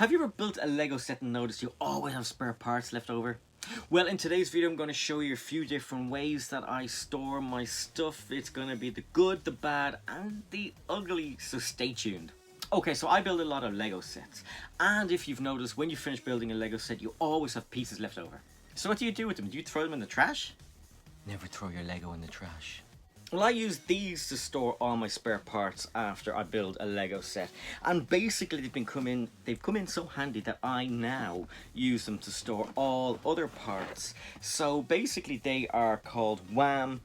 Have you ever built a Lego set and noticed you always have spare parts left over? Well, in today's video I'm going to show you a few different ways that I store my stuff. It's going to be the good, the bad and the ugly, so stay tuned. Okay, so I build a lot of Lego sets, and if you've noticed, when you finish building a Lego set you always have pieces left over. So what do you do with them? Do you throw them in the trash? Never throw your Lego in the trash. Well, I use these to store all my spare parts after I build a Lego set, and basically they've come in so handy that I now use them to store all other parts. So basically they are called Wham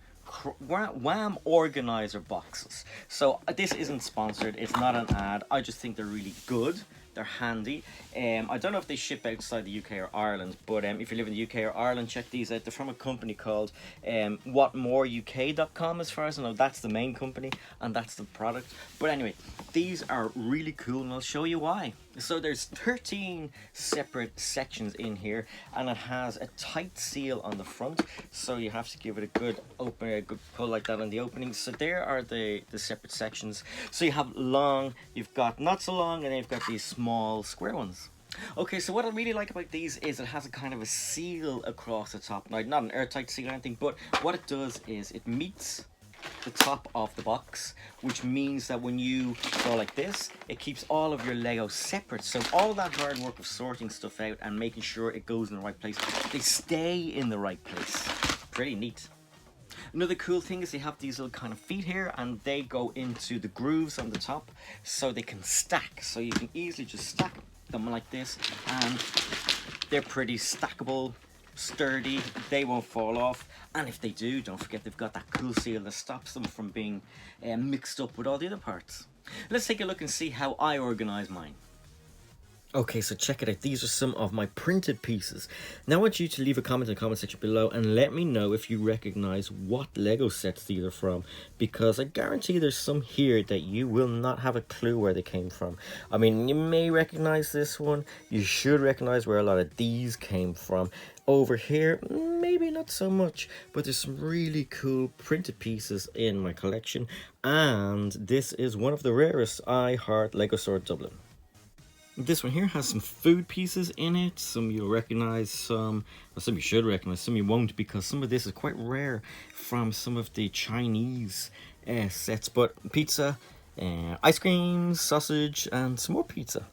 organizer boxes. So this isn't sponsored, it's not an ad, I just think they're really good. They're handy. I don't know if they ship outside the UK or Ireland, but if you live in the UK or Ireland, check these out. They're from a company called whatmoreuk.com, as far as I know. That's the main company and that's the product. But anyway, these are really cool and I'll show you why. So there's 13 separate sections in here, and it has a tight seal on the front, so you have to give it a good open, a good pull like that on the opening. So there are the separate sections. So you have long, you've got not so long, and then you've got these small square ones. Okay, so what I really like about these is it has a kind of a seal across the top. Now, not an airtight seal or anything, but what it does is it meets the top of the box, which means that when you go like this, it keeps all of your Lego separate. So all that hard work of sorting stuff out and making sure it goes in the right place, they stay in the right place. Pretty neat. Another cool thing is they have these little kind of feet here, and they go into the grooves on the top so they can stack. So you can easily just stack them like this, and they're pretty stackable, sturdy, they won't fall off, and if they do, don't forget they've got that cool seal that stops them from being mixed up with all the other parts. Let's take a look and see how I organize mine. Okay, so check it out. These are some of my printed pieces. Now I want you to leave a comment in the comment section below and let me know if you recognize what Lego sets these are from, because I guarantee there's some here that you will not have a clue where they came from. I mean, you may recognize this one. You should recognize where a lot of these came from. Over here, maybe not so much, but there's some really cool printed pieces in my collection, and this is one of the rarest. I heart Lego Store Dublin. This one here has some food pieces in it. Some you'll recognize, some you should recognize, some you won't, because some of this is quite rare from some of the Chinese sets. But pizza, ice cream, sausage, and some more pizza.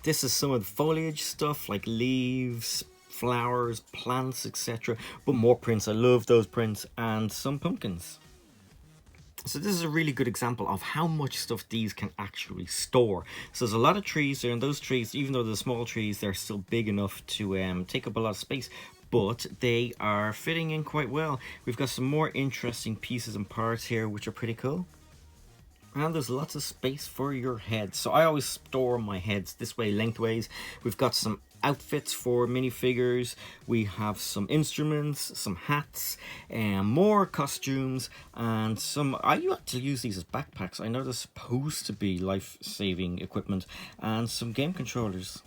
This is some of the foliage stuff like leaves, flowers, plants, etc. But more prints, I love those prints, and some pumpkins. So this is a really good example of how much stuff these can actually store. So there's a lot of trees there, and those trees, even though they're small trees, they're still big enough to take up a lot of space, but they are fitting in quite well. We've got some more interesting pieces and parts here which are pretty cool. And there's lots of space for your heads. So I always store my heads this way, lengthways. We've got some outfits for minifigures, we have some instruments, some hats, and more costumes, and some, I like to use these as backpacks. I know they're supposed to be life-saving equipment, and some game controllers.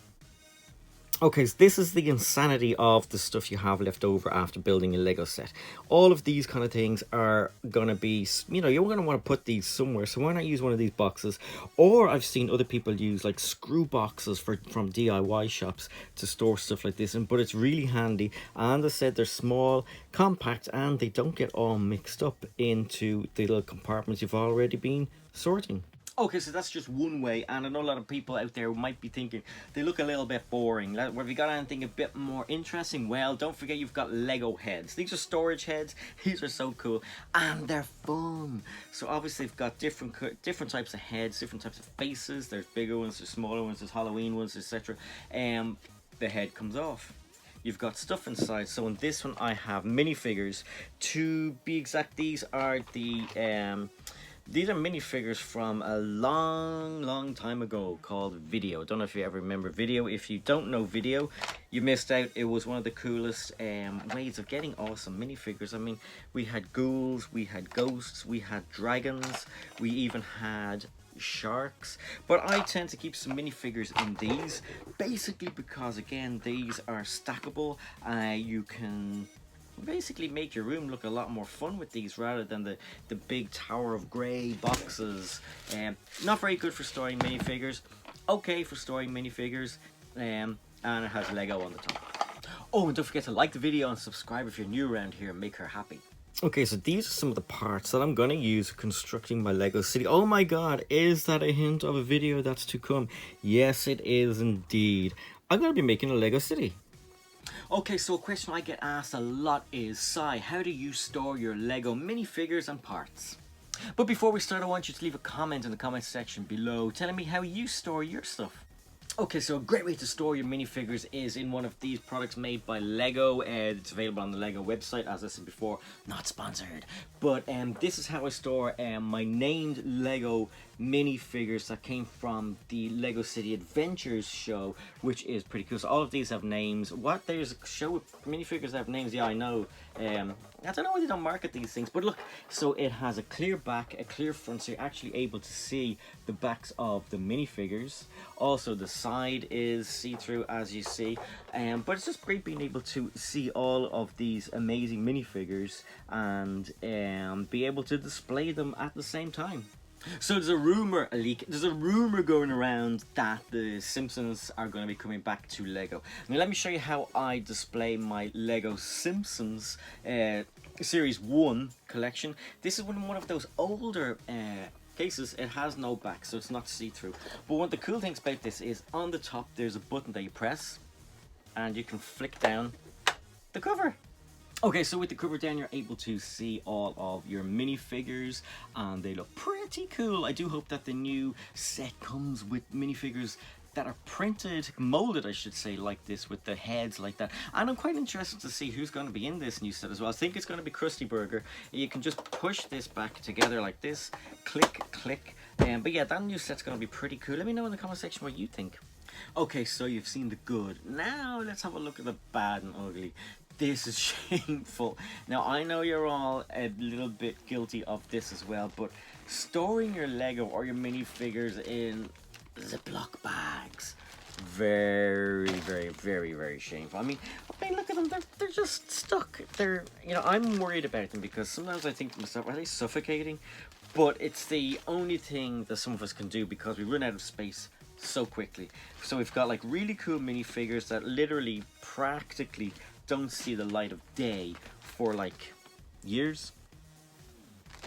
Okay, so this is the insanity of the stuff you have left over after building a Lego set. All of these kind of things are going to be, you know, you're going to want to put these somewhere, so why not use one of these boxes? Or I've seen other people use like screw boxes from DIY shops to store stuff like this, but it's really handy. And as I said, they're small, compact, and they don't get all mixed up into the little compartments you've already been sorting. Okay, so that's just one way, and I know a lot of people out there might be thinking they look a little bit boring. Have you got anything a bit more interesting? Well, don't forget you've got Lego heads. These are storage heads. These are so cool, and they're fun. So obviously they've got different types of heads, different types of faces. There's bigger ones, there's smaller ones, there's Halloween ones, etc. The head comes off. You've got stuff inside. So in this one I have minifigures. To be exact, these are minifigures from a long time ago called Video. Don't know if you ever remember Video. If you don't know Video, you missed out. It was one of the coolest ways of getting awesome minifigures. I mean, we had ghouls, we had ghosts, we had dragons, we even had sharks. But I tend to keep some minifigures in these, basically because, again, these are stackable. You can basically make your room look a lot more fun with these rather than the big tower of grey boxes. Not very good for storing minifigures. okay for storing minifigures, and it has Lego on the top. Oh, and don't forget to like the video and subscribe if you're new around here and make her happy. Okay, so these are some of the parts that I'm going to use constructing my Lego City. Oh my god, is that a hint of a video that's to come? Yes, it is indeed. I'm going to be making a Lego City. Okay, so a question I get asked a lot is, Si, how do you store your Lego minifigures and parts? But before we start, I want you to leave a comment in the comment section below telling me how you store your stuff. Okay, so a great way to store your minifigures is in one of these products made by LEGO. It's available on the LEGO website, as I said before, not sponsored. But this is how I store my named LEGO minifigures that came from the LEGO City Adventures show, which is pretty cool. So all of these have names. What? There's a show with minifigures that have names? Yeah, I know. I don't know why they don't market these things, but look, so it has a clear back, a clear front, so you're actually able to see the backs of the minifigures. Also, the side is see-through, as you see, but it's just great being able to see all of these amazing minifigures and be able to display them at the same time. So there's a rumor going around that the Simpsons are going to be coming back to Lego. Now let me show you how I display my LEGO Simpsons Series 1 collection. This is one of those older cases. It has no back, so it's not see-through. But one of the cool things about this is on the top there's a button that you press and you can flick down the cover. Okay, so with the cover down, you're able to see all of your minifigures, and they look pretty cool. I do hope that the new set comes with minifigures that are printed, molded I should say, like this, with the heads like that. And I'm quite interested to see who's going to be in this new set as well. I think it's going to be Krusty Burger. You can just push this back together like this, click, click. But yeah, that new set's going to be pretty cool. Let me know in the comment section what you think. Okay, so you've seen the good. Now let's have a look at the bad and ugly. This is shameful. Now, I know you're all a little bit guilty of this as well, but storing your Lego or your minifigures in Ziploc bags, very, very, very, very shameful. I mean, look at them. They're just stuck. I'm worried about them because sometimes I think to myself, are they suffocating? But it's the only thing that some of us can do because we run out of space so quickly. So we've got like really cool minifigures that literally practically don't see the light of day for like years.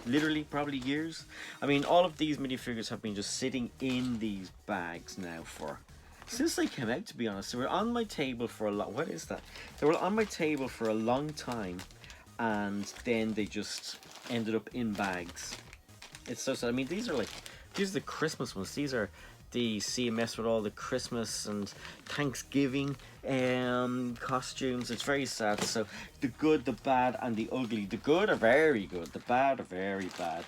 Literally, probably years. I mean, all of these minifigures have been just sitting in these bags now since they came out, to be honest. They were on my table for a long... What is that? They were on my table for a long time, and then they just ended up in bags. It's so sad. I mean, these are the Christmas ones. These are the CMS with all the Christmas and Thanksgiving costumes. It's very sad. So the good, the bad, and the ugly. The good are very good. The bad are very bad.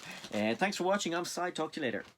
Thanks for watching. I'm Si. Talk to you later.